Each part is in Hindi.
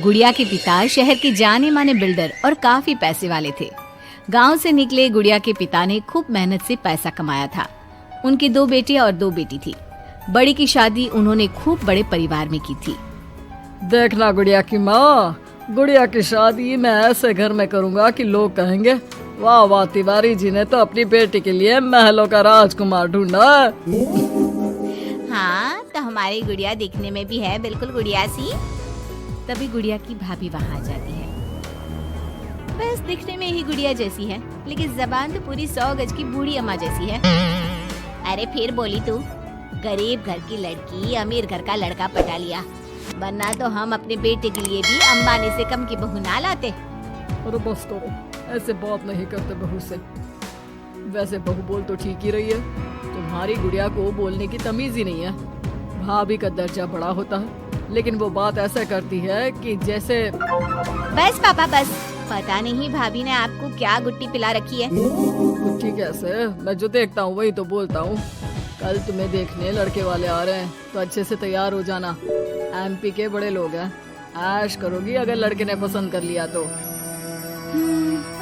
गुड़िया के पिता शहर के जाने माने बिल्डर और काफी पैसे वाले थे। गांव से निकले गुड़िया के पिता ने खूब मेहनत से पैसा कमाया था। उनके 2 बेटे और 2 बेटी थी। बड़ी की शादी उन्होंने खूब बड़े परिवार में की थी। देखना गुड़िया की माँ, गुड़िया की शादी मैं ऐसे घर में करूंगा कि लोग कहेंगे वाह वाह, तिवारी जी ने तो अपनी बेटी के लिए महलों का राजकुमार ढूंढा। हाँ, तो हमारी गुड़िया दिखने में भी है बिल्कुल गुड़िया सी। तभी गुड़िया की भाभी वहाँ आ जाती है। बस दिखने में ही गुड़िया जैसी है, लेकिन जबान तो पूरी 100 गज की बूढ़ी अम्मा जैसी है। अरे फिर बोली तू, गरीब घर की लड़की अमीर घर का लड़का पटा लिया, वरना तो हम अपने बेटे के लिए भी अंबानी से कम की बहू ना लाते। अरे बस करो, ऐसे बात नहीं करते बहू से। वैसे बहू बोल तो ठीक ही रही है, तुम्हारी गुड़िया को बोलने की तमीज ही नहीं है। भाभी का दर्जा बड़ा होता है, लेकिन वो बात ऐसा करती है कि जैसे। बस पापा बस, पता नहीं भाभी ने आपको क्या गुट्टी पिला रखी है। गुट्टी कैसे, मैं जो देखता हूँ वही तो बोलता हूँ। कल तुम्हें देखने लड़के वाले आ रहे हैं, तो अच्छे से तैयार हो जाना। एमपी के बड़े लोग हैं, ऐश करोगी अगर लड़के ने पसंद कर लिया तो।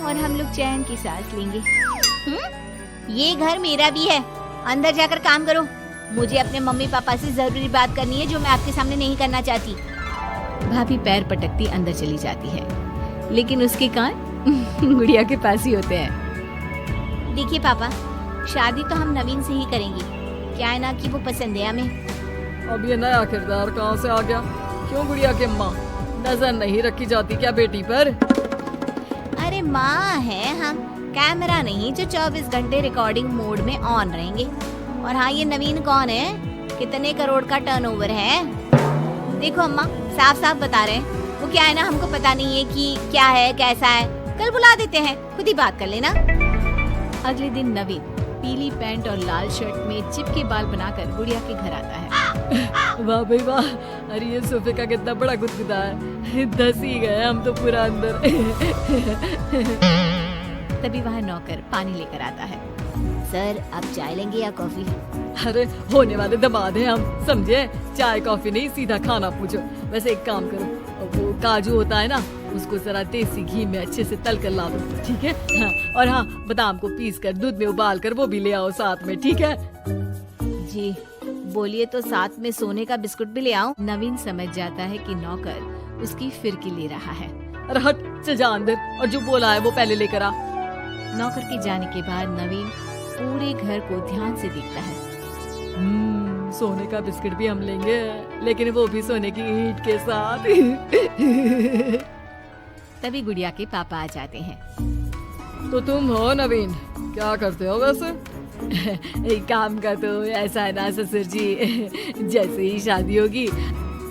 और हम लोग चैन की सांस लेंगे। ये घर मेरा भी है, अंदर जाकर काम करो। मुझे अपने मम्मी पापा से जरूरी बात करनी है जो मैं आपके सामने नहीं करना चाहती। भाभी पैर पटकती अंदर चली जाती है, लेकिन उसके कान गुड़िया के पास ही होते हैं। देखिए पापा, शादी तो हम नवीन से ही करेंगे। क्या है ना कि वो पसंद है हमें। अब ये नया किरदार कहाँ से आ गया? क्यों गुड़िया के माँ, नजर नहीं रखी जाती क्या बेटी पर? अरे माँ है हम, कैमरा नहीं जो 24 घंटे रिकॉर्डिंग मोड में ऑन रहेंगे। और हाँ, ये नवीन कौन है, कितने करोड़ का टर्नओवर है? देखो अम्मा, साफ साफ बता रहे हैं। वो क्या है ना, हमको पता नहीं है कि क्या है कैसा है। कल बुला देते हैं, खुद ही बात कर लेना। अगले दिन नवीन पीली पैंट और लाल शर्ट में चिपके बाल बनाकर गुड़िया के घर आता है। वाह भाई वाह, अरे ये सोफे का कितना बड़ा गुदगुदा है, धस ही गए हम तो पूरा अंदर। तभी वहाँ नौकर पानी लेकर आता है। सर, आप चाय लेंगे या कॉफी? अरे होने वाले दामाद हैं हम, समझे? चाय कॉफी नहीं, सीधा खाना पूछो। वैसे एक काम करो, वो काजू होता है ना, उसको जरा देसी घी में अच्छे से तल कर ला दो, ठीक है? हाँ, और हाँ, बादाम को पीस कर दूध में उबाल कर वो भी ले आओ साथ में, ठीक है? जी बोलिए, तो साथ में सोने का बिस्कुट भी ले आओ। नवीन समझ जाता है कि नौकर उसकी फिरकी ले रहा है। अरे हट, चल जा अंदर, और जो बोला है वो पहले लेकर आ। नौकर के जाने के बाद नवीन पूरे घर को ध्यान से देखता है। सोने का बिस्किट भी हम लेंगे, लेकिन वो भी सोने की ईंट के साथ। तभी गुड़िया के पापा आ जाते हैं। तो तुम हो नवीन, क्या करते हो वैसे? एक काम का तो ऐसा है ना ससुर जी, जैसे ही शादी होगी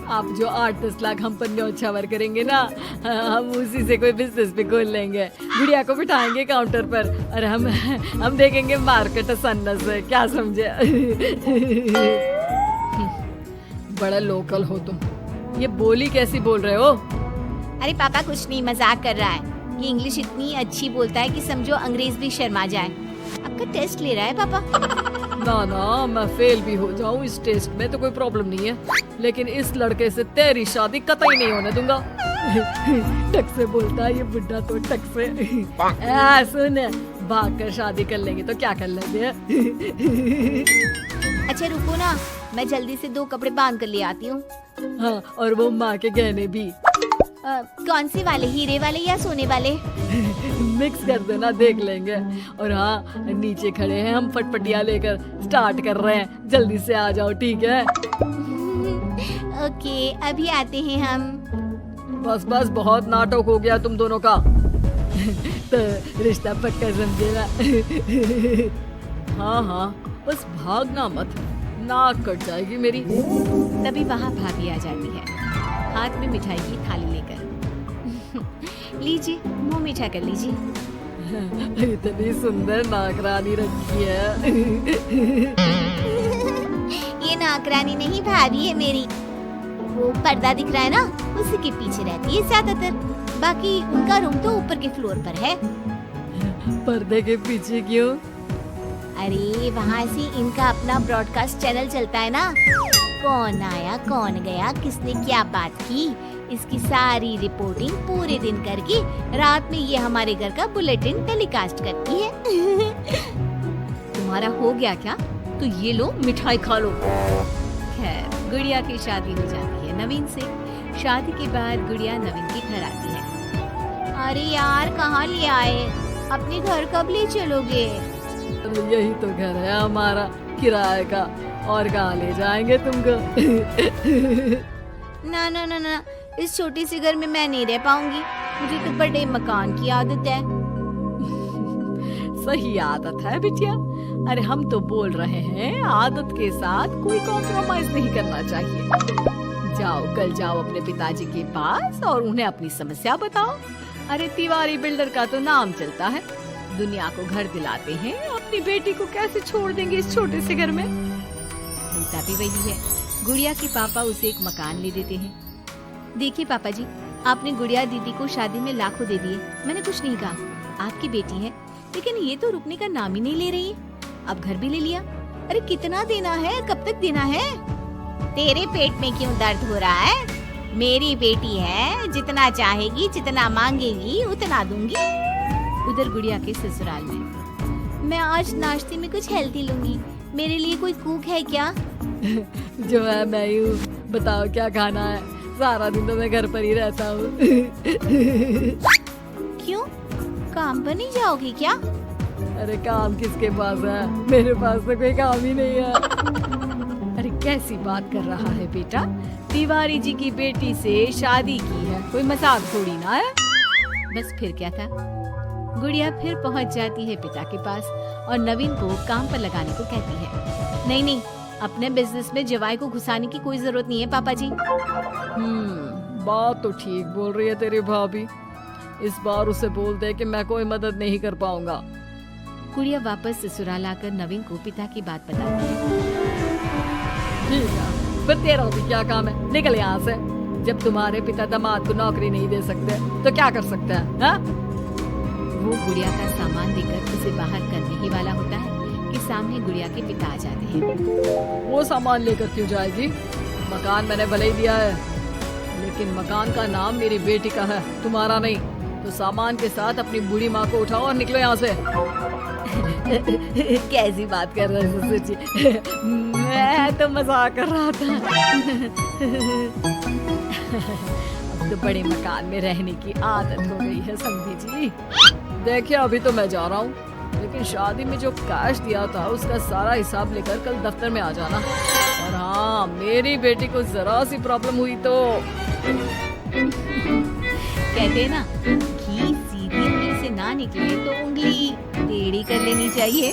आप जो 8-10 लाख हम पर न्योछावर करेंगे ना, हम उसी से कोई बिजनेस भी खोल लेंगे। गुड़िया को बिठाएंगे काउंटर पर और हम देखेंगे मार्केट सन्नत से, क्या समझे? बड़ा लोकल हो तुम, ये बोली कैसी बोल रहे हो? अरे पापा कुछ नहीं, मजाक कर रहा है। ये इंग्लिश इतनी अच्छी बोलता है कि समझो अंग्रेज भी शर्मा जाए। आपका टेस्ट ले रहा है पापा? ना ना, मैं फेल भी हो जाऊं इस टेस्ट में तो कोई प्रॉब्लम नहीं है, लेकिन इस लड़के से तेरी शादी कतई नहीं होने दूंगा। टक से बोलता है ये बुड्ढा तो, टक से। सुन, भाग कर शादी कर लेंगे तो क्या कर लेंगे? अच्छा रुको ना, मैं जल्दी से 2 कपड़े बांध कर ले आती हूँ। हाँ, और वो माँ के गहने भी। कौन से वाले, हीरे वाले या सोने वाले? मिक्स कर देना, देख लेंगे। और हाँ, नीचे खड़े हैं हम फटफटिया लेकर, स्टार्ट कर रहे हैं, जल्दी से आ जाओ, ठीक है? ओके, अभी आते हैं हम। बस बस, बहुत नाटक हो गया तुम दोनों का। तो रिश्ता पक्का समझेगा। हाँ हाँ, बस भागना मत, नाक कट जाएगी मेरी। तभी वहाँ भाभी आ जाती है, हाथ में मिठाई की थाली लेकर। लीजिए, मुंह मीठा कर लीजिए। इतनी सुंदर नाकरानी रखी है। ये नाकरानी नहीं, भाभी है मेरी। वो पर्दा दिख रहा है ना, उसी के पीछे रहती है ज्यादातर। बाकी उनका रूम तो ऊपर के फ्लोर पर है। पर्दे के पीछे क्यों? अरे वहाँ से इनका अपना ब्रॉडकास्ट चैनल चलता है ना। कौन आया कौन गया, किसने क्या बात की, इसकी सारी रिपोर्टिंग पूरे दिन करके रात में ये हमारे घर का बुलेटिन टेलीकास्ट करती है। तुम्हारा हो गया क्या? तो ये लो मिठाई खा लो। खैर, गुड़िया की शादी हो जाती है नवीन से। शादी के बाद गुड़िया नवीन के घर आती है। अरे यार, कहाँ ले आए? अपने घर कब ले चलोगे? अरे यही तो घर है हमारा किराए का, और कहाँ ले जाएंगे तुमको? ना ना ना ना, इस छोटी सी घर में मैं नहीं रह पाऊंगी। मुझे तो बड़े मकान की आदत है। सही आदत है बिटिया। अरे हम तो बोल रहे हैं आदत के साथ कोई कॉम्प्रोमाइज नहीं करना चाहिए। जाओ, कल जाओ अपने पिताजी के पास और उन्हें अपनी समस्या बताओ। अरे तिवारी बिल्डर का तो नाम चलता है, दुनिया को घर दिलाते हैं, अपनी बेटी को कैसे छोड़ देंगे इस छोटे से घर में? होता भी वही है। गुड़िया के पापा उसे एक मकान ले देते हैं। देखिए पापा जी, आपने गुड़िया दीदी को शादी में लाखों दे दिए, मैंने कुछ नहीं कहा। आपकी बेटी है, लेकिन ये तो रुकने का नाम ही नहीं ले रही। अब घर भी ले लिया। अरे कितना देना है, कब तक देना है? तेरे पेट में क्यों दर्द हो रहा है? मेरी बेटी है, जितना चाहेगी, जितना मांगेगी उतना दूंगी। उधर गुड़िया के ससुराल में, मैं आज नाश्ते में कुछ हेल्दी लूंगी, मेरे लिए कोई कुक है क्या? जो है मैं ही हूँ, बताओ क्या खाना है? सारा दिन तो मैं घर पर ही रहता हूँ। क्यों, काम पर नहीं जाओगी क्या? अरे काम किसके पास है? मेरे पास तो कोई काम ही नहीं है। अरे कैसी बात कर रहा है बेटा? तिवारी जी की बेटी से शादी की है, कोई मजाक थोड़ी ना है। बस फिर क्या था, गुड़िया फिर पहुंच जाती है पिता के पास और नवीन को काम पर लगाने को कहती है। नहीं नहीं, अपने बिजनेस में जवाई को घुसाने की कोई जरूरत नहीं है पापा जी। बात तो ठीक बोल रही है तेरी भाभी। इस बार उसे बोल दे कि मैं कोई मदद नहीं कर पाऊंगा। गुड़िया वापस ससुराल आकर नवीन को पिता की बात बताती है। ठीक है, फिर तेरा भी क्या काम है? निकल यहाँ से। जब तुम्हारे पिता दामाद को नौकरी नहीं दे सकते तो क्या कर सकते हैं? हाँ? वो गुड़िया का सामान देकर उसे बाहर करने ही वाला होता है कि सामने गुड़िया के पिता आ जाते हैं। वो सामान लेकर क्यों जाएगी? मकान मैंने भले ही दिया है, लेकिन मकान का नाम मेरी बेटी का है, तुम्हारा नहीं। तो सामान के साथ अपनी बूढ़ी माँ को उठाओ और निकलो यहाँ से। कैसी बात कर रहे हो ससुर जी? मैं तो मजाक कर रहा था। अब तो बड़े मकान में रहने की आदत हो गई है समझी जी। देखिए अभी तो मैं जा रहा हूँ, लेकिन शादी में जो कैश दिया था उसका सारा हिसाब लेकर कल दफ्तर में आ जाना। और हाँ, मेरी बेटी को जरा सी प्रॉब्लम हुई तो कहते हैं ना, घी सीधी उंगली से ना निकले तो उंगली टेढ़ी कर लेनी चाहिए।